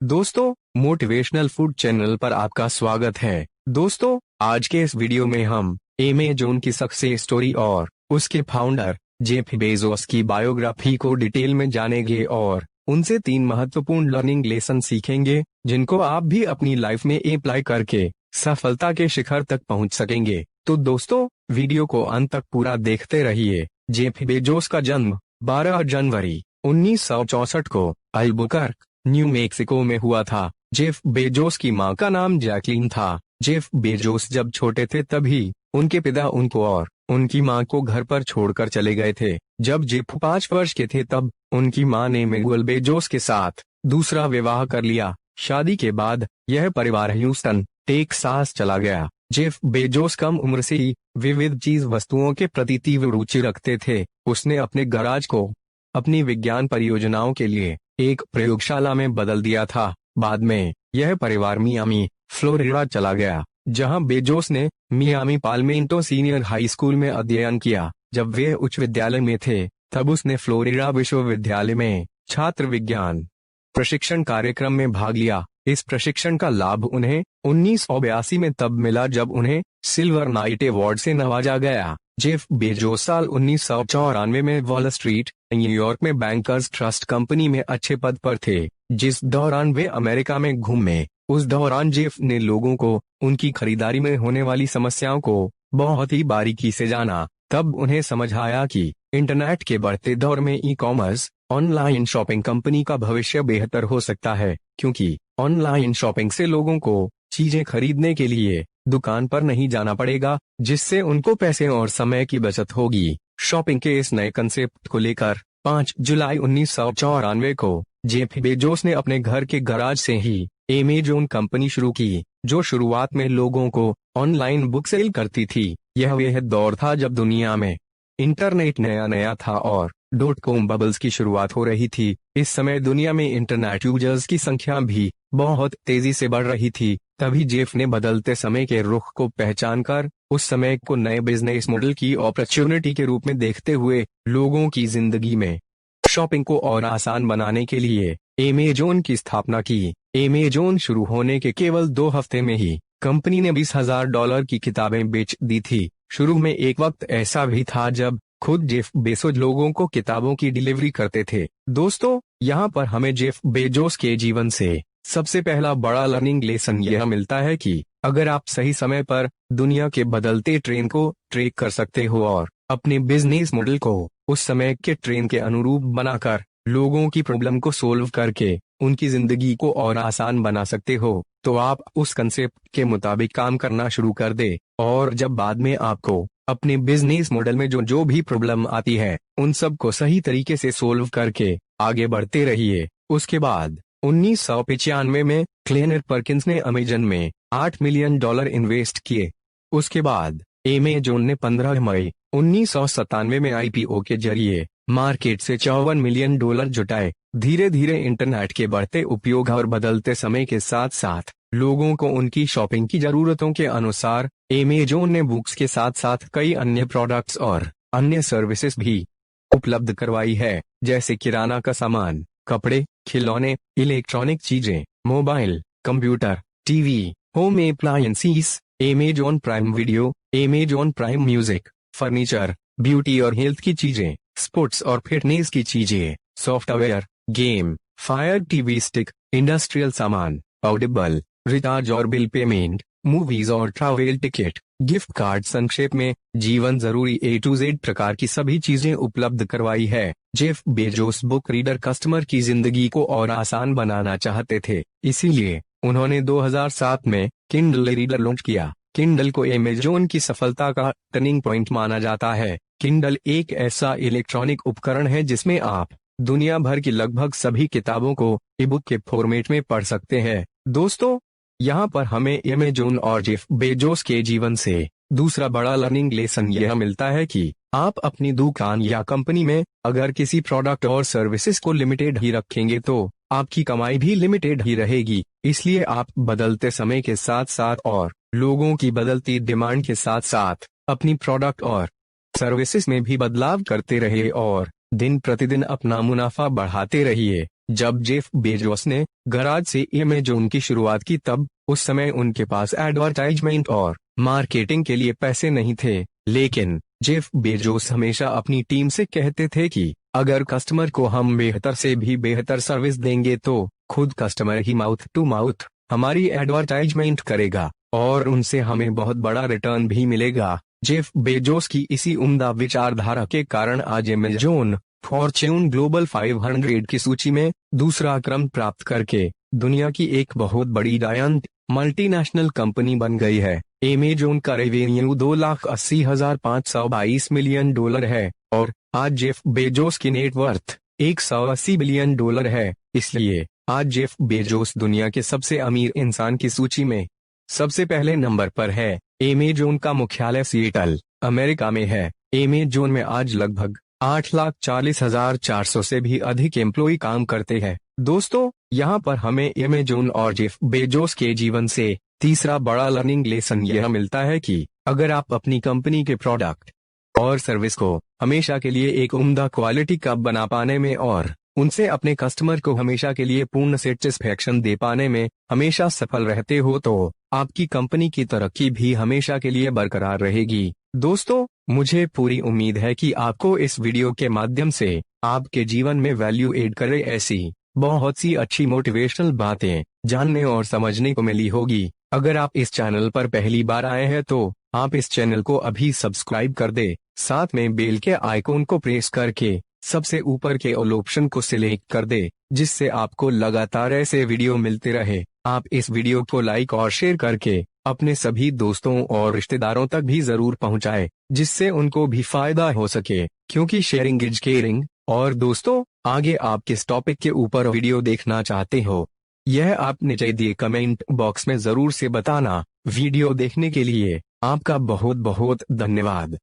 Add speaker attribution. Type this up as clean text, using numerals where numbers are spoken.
Speaker 1: दोस्तों, motivational food channel पर आपका स्वागत है। दोस्तों, आज के इस वीडियो में हम अमेज़न की सक्सेस स्टोरी और उसके फाउंडर जेफ बेजोस की बायोग्राफी को डिटेल में जानेंगे और उनसे 3 महत्वपूर्ण लर्निंग लेसन सीखेंगे जिनको आप भी अपनी लाइफ में अप्लाई करके सफलता के शिखर तक पहुंच सकेंगे। तो दोस्तों, वीडियो को अंत तक पूरा देखते रहिए। जेफ बेजोस का जन्म 12 जनवरी 1964 को अल्बुकर्क, न्यू मैक्सिको में हुआ था। जेफ बेजोस की मां का नाम जैकलीन था। जेफ बेजोस जब छोटे थे तभी उनके पिता उनको और उनकी मां को घर पर छोड़कर चले गए थे। जब जेफ 5 वर्ष के थे तब उनकी मां ने मिगुएल बेजोस के साथ दूसरा विवाह कर लिया। शादी के बाद यह परिवार ह्यूस्टन, टेक्सास चला गया। जेफ बेजोस कम उम्र से ही विविध चीज वस्तुओं के प्रति तीव्र रुचि रखते थे। उसने अपने गैराज को अपनी विज्ञान परियोजनाओं के लिए एक प्रयोगशाला में बदल दिया था। बाद में यह परिवार मियामी, फ्लोरिडा चला गया, जहां बेजोस ने मियामी पाल्मेंटो सीनियर हाई स्कूल में अध्ययन किया। जब वे उच्च विद्यालय में थे तब उसने फ्लोरिडा विश्वविद्यालय में छात्र विज्ञान प्रशिक्षण कार्यक्रम में भाग लिया। इस प्रशिक्षण का लाभ उन्हें 1982 में तब मिला जब उन्हें सिल्वर नाइट अवार्ड से नवाजा गया। जेफ बेजोस साल 1994 में वॉल स्ट्रीट, न्यूयॉर्क में बैंकर्स ट्रस्ट कंपनी में अच्छे पद पर थे। जिस दौरान वे अमेरिका में घूमे, उस दौरान जेफ ने लोगों को उनकी खरीदारी में होने वाली समस्याओं को बहुत ही बारीकी से जाना। तब उन्हें समझ आया कि इंटरनेट के बढ़ते दौर में e commerce, online shopping company का भविष्य बेहतर हो सकता है, क्योंकि ऑनलाइन शॉपिंग से लोगों को चीजें खरीदने के लिए दुकान पर नहीं जाना पड़ेगा, जिससे उनको पैसे और समय की बचत होगी। शॉपिंग के इस नए कंसेप्ट को लेकर 5 जुलाई 1994 को जेफ बेजोस ने अपने घर के गैराज से ही अमेज़न कंपनी शुरू की, जो शुरुआत में लोगों को ऑनलाइन बुक सेल करती थी। यह वह दौर था जब दुनिया में इंटरनेट नया था और .com बबल्स की शुरुआत हो रही थी। इस समय दुनिया में इंटरनेट यूजर्स की संख्या भी बहुत तेजी से बढ़ रही थी। तभी जेफ ने बदलते समय के रुख को पहचानकर उस समय को नए बिजनेस मॉडल की अपॉर्चुनिटी के रूप में देखते हुए लोगों की जिंदगी में शॉपिंग को और आसान बनाने के लिए अमेज़न की स्थापना की। अमेज़न शुरू होने के केवल 2 हफ्ते में ही कंपनी ने $20,000 की किताबें बेच दी थी। शुरू में एक वक्त ऐसा भी था जब खुद जेफ बेजोस लोगों को किताबों की डिलीवरी करते थे। दोस्तों, यहाँ पर हमें जेफ बेजोस के जीवन से सबसे पहला बड़ा लर्निंग लेसन यह मिलता है कि अगर आप सही समय पर दुनिया के बदलते ट्रेंड को ट्रैक कर सकते हो और अपने बिजनेस मॉडल को उस समय के ट्रेंड के अनुरूप बनाकर लोगों की प्रॉब्लम को सोल्व करके उनकी जिंदगी को और आसान बना सकते हो, तो आप उस कंसेप्ट के मुताबिक काम करना शुरू कर दे। और जब बाद में आपको अपने बिजनेस मॉडल में जो भी प्रॉब्लम आती है, उन सब को सही तरीके से सोल्व करके आगे बढ़ते रहिए। उसके बाद 1995 में क्लेनर पर्किंस ने अमेज़न में $8 मिलियन इन्वेस्ट किए। उसके बाद अमेज़न ने 15 मई 1997 में IPO के जरिए मार्केट से $54 मिलियन जुटाए। धीरे धीरे इंटरनेट के बढ़ते उपयोग और बदलते समय के साथ साथ लोगों को उनकी शॉपिंग की जरूरतों के अनुसार अमेज़न ने बुक्स के साथ साथ कई अन्य प्रोडक्ट्स और अन्य सर्विसेज भी उपलब्ध करवाई है, जैसे किराना का सामान, कपड़े, खिलौने, इलेक्ट्रॉनिक चीजें, mobile, computer, TV, home appliances, Amazon prime video, Amazon prime music, furniture, beauty और हेल्थ की चीजें, स्पोर्ट्स और फिटनेस की चीजें, software, game, fire TV stick, industrial सामान, ऑडिबल, रिचार्ज और बिल पेमेंट, मूवीज और ट्रैवल टिकट, गिफ्ट कार्ड, संक्षेप में जीवन जरूरी A to Z प्रकार की सभी चीजें उपलब्ध करवाई है। Jeff Bezos book reader customer की जिंदगी को और आसान बनाना चाहते थे, इसीलिए उन्होंने 2007 में किंडल रीडर लॉन्च किया। किंडल को अमेज़न की सफलता का टर्निंग पॉइंट माना जाता है। किंडल एक ऐसा इलेक्ट्रॉनिक उपकरण है जिसमें आप दुनिया भर की लगभग सभी किताबों को ई-बुक के फॉर्मेट में पढ़ सकते हैं। दोस्तों, यहाँ पर हमें अमेज़न और जेफ बेजोस के जीवन से दूसरा बड़ा लर्निंग लेसन यह मिलता है कि आप अपनी दुकान या कंपनी में अगर किसी प्रोडक्ट और सर्विसेज को लिमिटेड ही रखेंगे तो आपकी कमाई भी लिमिटेड ही रहेगी। इसलिए आप बदलते समय के साथ साथ और लोगों की बदलती डिमांड के साथ साथ अपनी प्रोडक्ट और सर्विसेज में भी बदलाव करते रहिए और दिन प्रतिदिन अपना मुनाफा बढ़ाते रहिए। जब जेफ बेजोस ने गराज से अमेज़न की शुरुआत की तब उस समय उनके पास एडवर्टाइजमेंट और मार्केटिंग के लिए पैसे नहीं थे, लेकिन जेफ बेजोस हमेशा अपनी टीम से कहते थे कि अगर कस्टमर को हम बेहतर से भी बेहतर सर्विस देंगे तो खुद कस्टमर ही माउथ टू माउथ हमारी एडवर्टाइजमेंट करेगा और उनसे हमें बहुत बड़ा रिटर्न भी मिलेगा। जेफ बेजोस की इसी उम्दा विचारधारा के कारण आज अमेज़न फॉर्च्यून ग्लोबल 500 की सूची में दूसरा क्रम प्राप्त करके दुनिया की एक बहुत बड़ी जायंट मल्टीनेशनल कंपनी बन गई है। अमेज़न का रेवेन्यू $2,80,522 मिलियन है और आज जेफ बेजोस की नेटवर्थ $180 बिलियन है। इसलिए आज जेफ बेजोस दुनिया के सबसे अमीर इंसान की सूची में सबसे पहले नंबर पर है। अमेज़न का मुख्यालय सिएटल, अमेरिका में है। अमेज़न में आज लगभग 8,40,400 से भी अधिक एम्प्लॉय काम करते हैं। दोस्तों, यहाँ पर हमें अमेज़न और जेफ बेजोस के जीवन से तीसरा बड़ा लर्निंग लेसन यह मिलता है कि अगर आप अपनी कंपनी के प्रोडक्ट और सर्विस को हमेशा के लिए एक उम्दा क्वालिटी का बना पाने में और उनसे अपने कस्टमर को हमेशा के लिए पूर्ण सेटिस्फैक्शन दे पाने में हमेशा सफल रहते हो तो आपकी कंपनी की तरक्की भी हमेशा के लिए बरकरार रहेगी। दोस्तों, मुझे पूरी उम्मीद है कि आपको इस वीडियो के माध्यम से आपके जीवन में वैल्यू एड करे ऐसी बहुत सी अच्छी मोटिवेशनल बातें जानने और समझने को मिली होगी। अगर आप इस चैनल पर पहली बार आए हैं तो आप इस चैनल को अभी सब्सक्राइब कर दे, साथ में बेल के आइकॉन को प्रेस करके सबसे ऊपर के ऑल ऑप्शन को सिलेक्ट कर दे, जिससे आपको लगातार ऐसे वीडियो मिलते रहे। आप इस वीडियो को लाइक और शेयर करके अपने सभी दोस्तों और रिश्तेदारों तक भी जरूर पहुंचाएं, जिससे उनको भी फायदा हो सके, क्योंकि शेयरिंग इज केयरिंग। और दोस्तों, आगे आप किस टॉपिक के ऊपर वीडियो देखना चाहते हो यह आप नीचे दिए कमेंट बॉक्स में जरूर से बताना। वीडियो देखने के लिए आपका बहुत बहुत धन्यवाद।